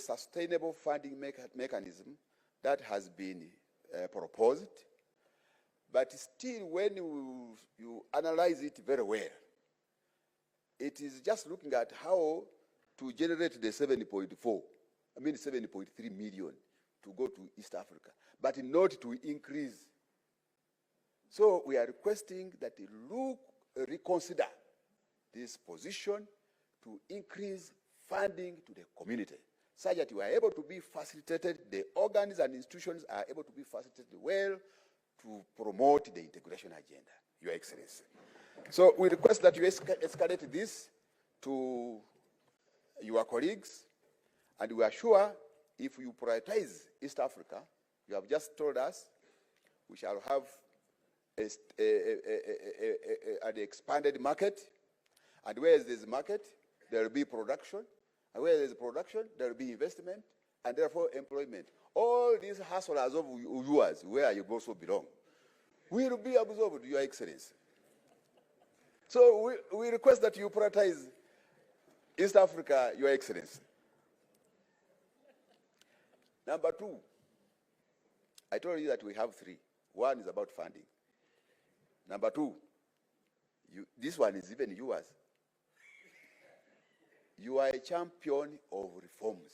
sustainable funding mechanism that has been proposed, but still when you analyze it very well, it is just looking at how to generate the 7.3 million to go to East Africa, but not to increase. So we are requesting that you reconsider this position to increase funding to the community, such that you are able to be facilitated, the organs and institutions are able to be facilitated well to promote the integration agenda, Your Excellency. So we request that you escalate this to your colleagues, and we are sure if you prioritize East Africa, you have just told us, we shall have an expanded market, and where there's market, there will be production, and where there's production, there will be investment, and therefore employment. All these hustlers of yours, where you also belong, will be absorbed, Your Excellency. So we request that you prioritize East Africa, Your Excellency. Number two, I told you that we have three. One is about funding. Number two, this one is even yours. You are a champion of reforms.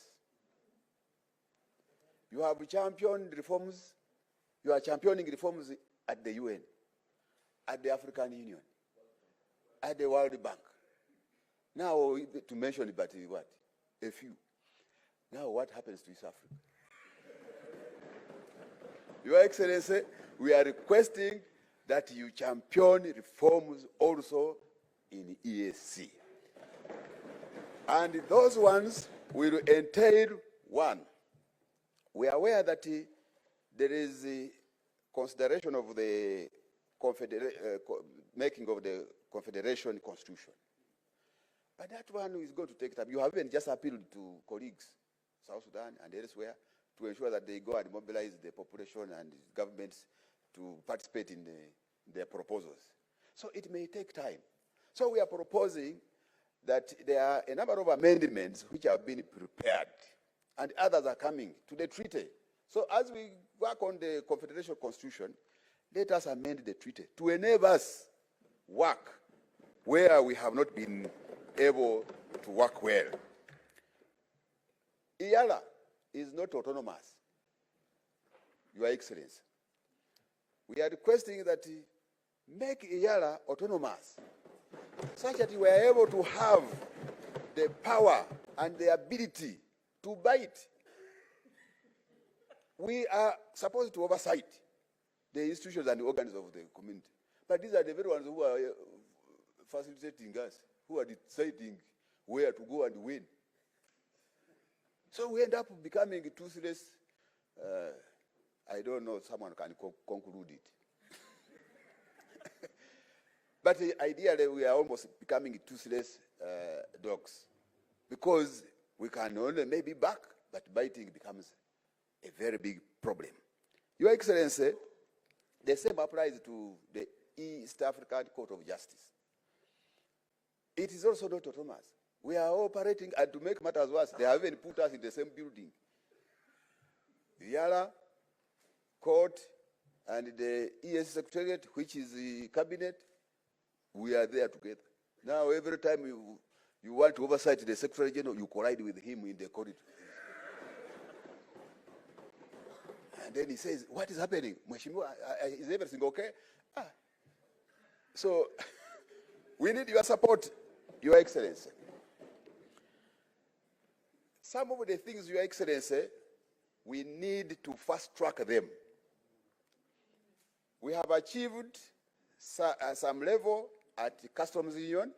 You have championed reforms. You are championing reforms at the UN, at the African Union, at the World Bank. Now, to mention it, but what? A few. Now, what happens to East Africa? Your Excellency, we are requesting that you champion reforms also in EAC. And those ones will entail, one, we are aware that there is a consideration of the making of the Confederation Constitution. But that one is going to take time. You have even just appealed to colleagues, South Sudan and elsewhere, to ensure that they go and mobilize the population and governments to participate in their proposals. So it may take time. So we are proposing that there are a number of amendments which have been prepared, and others are coming to the treaty. So as we work on the Confederation Constitution, let us amend the treaty to enable us work where we have not been able to work well. IALA is not autonomous, Your Excellency. We are requesting that make IALA autonomous, such that we are able to have the power and the ability to bite. We are supposed to oversight the institutions and the organs of the community. But these are the very ones who are facilitating us, who are deciding where to go and when. So we end up becoming toothless. I don't know, someone can conclude it. But ideally, we are almost becoming toothless dogs, because we can only maybe bark, but biting becomes a very big problem. Your Excellency, the same applies to the East African Court of Justice. It is also not autonomous. We are operating, and to make matters worse, they have even put us in the same building. The IALA Court and the EAC Secretariat, which is the cabinet, we are there together. Now, every time you want to oversight the Secretary General, you collide with him in the corridor. And then he says, what is happening? Mheshimiwa, is everything okay? So, we need your support, Your Excellency. Some of the things, Your Excellency, we need to fast track them. We have achieved some level at the customs union.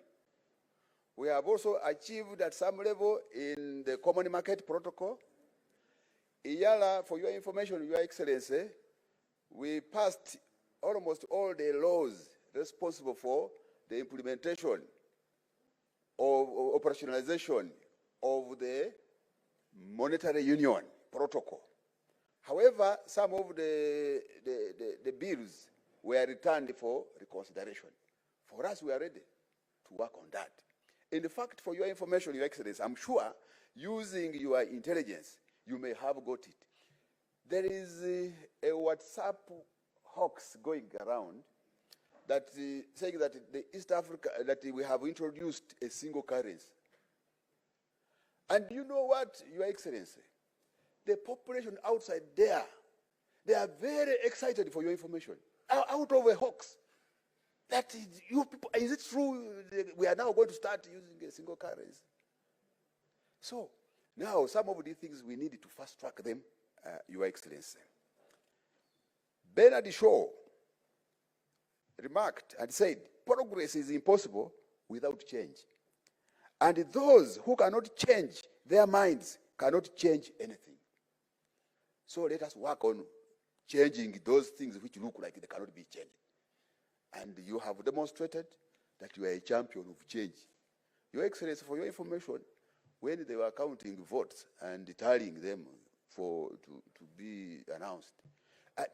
We have also achieved at some level in the common market protocol. IALA, for your information, Your Excellency, we passed almost all the laws responsible for the implementation of operationalization of the monetary union protocol. However, some of the bills were returned for reconsideration. For us, we are ready to work on that. In fact, for your information, Your Excellency, I'm sure using your intelligence, you may have got it. There is a WhatsApp hoax going around that saying that the East Africa, that we have introduced a single currency. And you know what, Your Excellency? The population outside there, they are very excited for your information. Out of a hoax. That is, you people, is it true we are now going to start using a single currency? So, now some of these things we need to fast track them, Your Excellency. Bernard Shaw remarked and said, progress is impossible without change. And those who cannot change their minds cannot change anything. So let us work on changing those things which look like they cannot be changed. And you have demonstrated that you are a champion of change. Your Excellency, for your information, when they were counting votes and tallying them to be announced,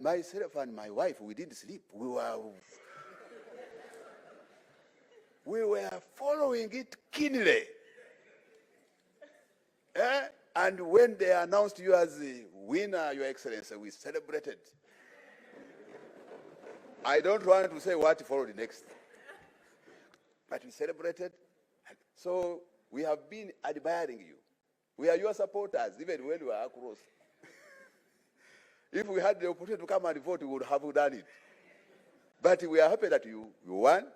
myself and my wife, we didn't sleep. We were following it keenly. And when they announced you as the winner, Your Excellency, we celebrated. I don't want to say what followed next. But we celebrated. So we have been admiring you. We are your supporters, even when we are across. If we had the opportunity to come and vote, we would have done it. But we are happy that you won,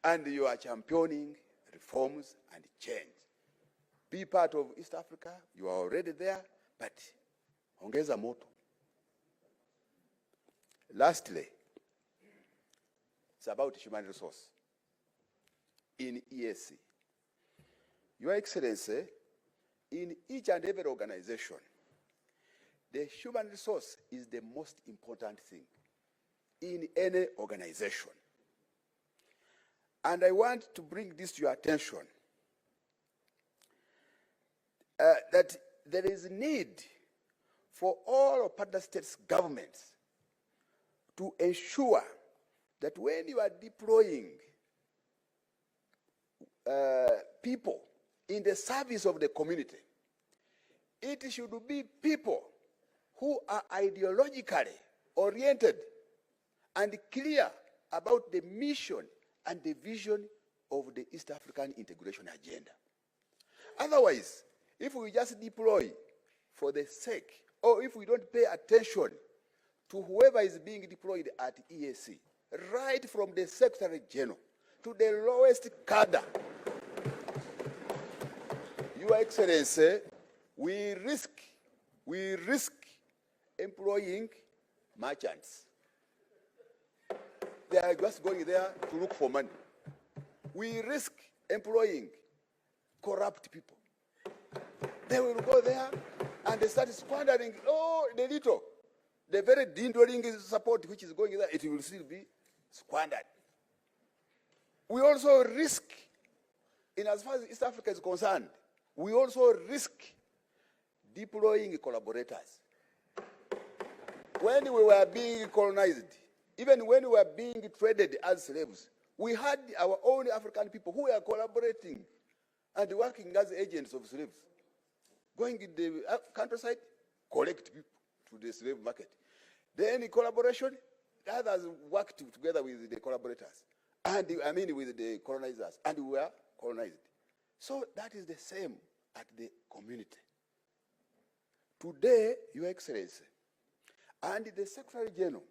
and you are championing reforms and change. Be part of East Africa. You are already there, but ongeza moto. Lastly, it's about human resource in EAC. Your Excellency, in each and every organization, the human resource is the most important thing in any organization. And I want to bring this to your attention, that there is a need for all of partner states' governments to ensure that when you are deploying people in the service of the community, it should be people who are ideologically oriented and clear about the mission and the vision of the East African integration agenda. Otherwise, if we just deploy for the sake, or if we don't pay attention to whoever is being deployed at EAC, right from the Secretary General to the lowest cadre, Your Excellency, we risk employing merchants. They are just going there to look for money. We risk employing corrupt people. They will go there and they start squandering, the little, the very dwindling support which is going there, it will still be squandered. We also risk, in as far as East Africa is concerned, we also risk deploying collaborators. When we were being colonized, even when we were being traded as slaves, we had our own African people who were collaborating and working as agents of slaves. Going in the countryside, collect people to the slave market. Then in collaboration, the others worked together with the collaborators, and with the colonizers, and we were colonized. So that is the same at the community. Today, Your Excellency, and the Secretary General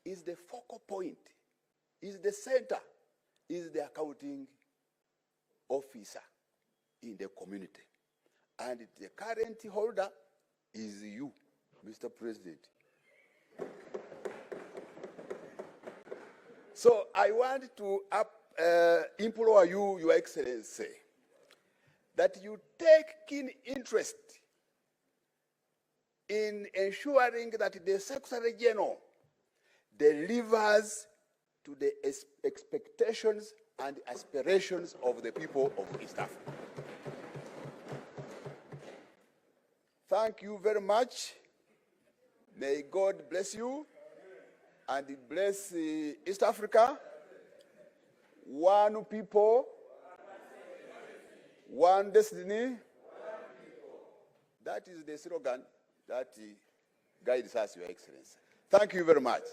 is the focal point, is the center, is the accounting officer in the community. And the current holder is you, Mr. President. So I want to implore you, Your Excellency, that you take keen interest in ensuring that the Secretary General delivers to the expectations and aspirations of the people of East Africa. Thank you very much. May God bless you and bless East Africa. One people, one destiny, That is the slogan that guides us, Your Excellency. Thank you very much.